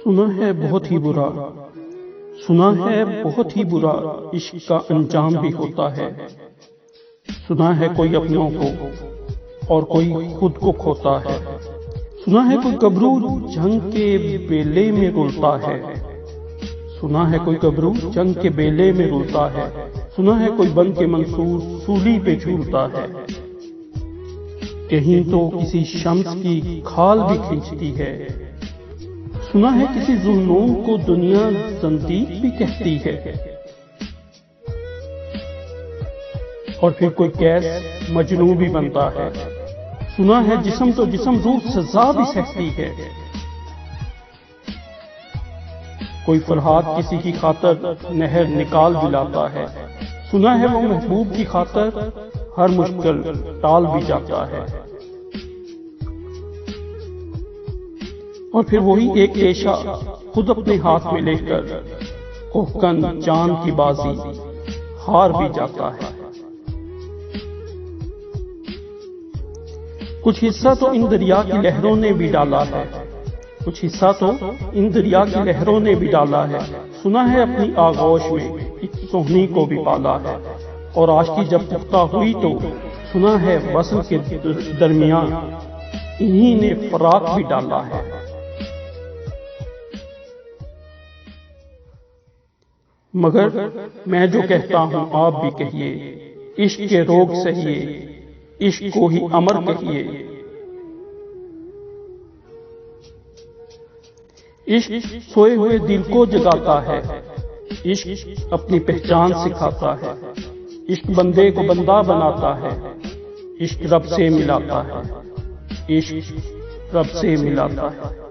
سنا ہے بہت ہی برا، سنا ہے بہت ہی برا، عشق کا انجام بھی ہوتا ہے۔ سنا ہے کوئی اپنوں کو اور کوئی خود کو کھوتا ہے۔ سنا ہے کوئی گبرو جنگ کے بیلے میں رلتا ہے۔ سنا ہے کوئی گبرو جنگ کے بیلے میں رلتا ہے۔ سنا ہے کوئی بن کے منصور سولی پہ جھولتا ہے۔ کہیں تو کسی شمس کی کھال بھی کھینچتی ہے۔ سنا ہے کسی ذوالنون کو دنیا زندیق بھی کہتی ہے۔ اور پھر کوئی کیس مجنوں بھی بنتا ہے۔ سنا ہے جسم تو جسم روح سزا بھی سہتی ہے۔ کوئی فرہاد کسی کی خاطر نہر نکال بھی لاتا ہے۔ سنا ہے وہ محبوب کی خاطر ہر مشکل ٹال بھی جاتا ہے۔ اور پھر وہی ایک پیشہ خود اپنے ہاتھ میں لے کر کوہکن جان کی بازی ہار بھی جاتا ہے۔ کچھ حصہ تو ان دریا کی لہروں نے بھی ڈالا ہے، کچھ حصہ تو ان دریا کی لہروں نے بھی ڈالا ہے۔ سنا ہے اپنی آغوش میں ایک سوہنی کو بھی پالا ہے۔ اور عاشقی جب پختہ ہوئی تو سنا ہے وصل کے درمیان انہی نے فراق بھی ڈالا ہے۔ مگر میں جو کہتا ہوں آپ بھی کہیے، عشق کے روگ سہیے، عشق کو ہی امر کہیے۔ عشق سوئے ہوئے دل کو جگاتا ہے، عشق اپنی پہچان سکھاتا ہے، عشق بندے کو بندہ بناتا ہے، عشق رب سے ملاتا ہے، عشق رب سے ملاتا ہے۔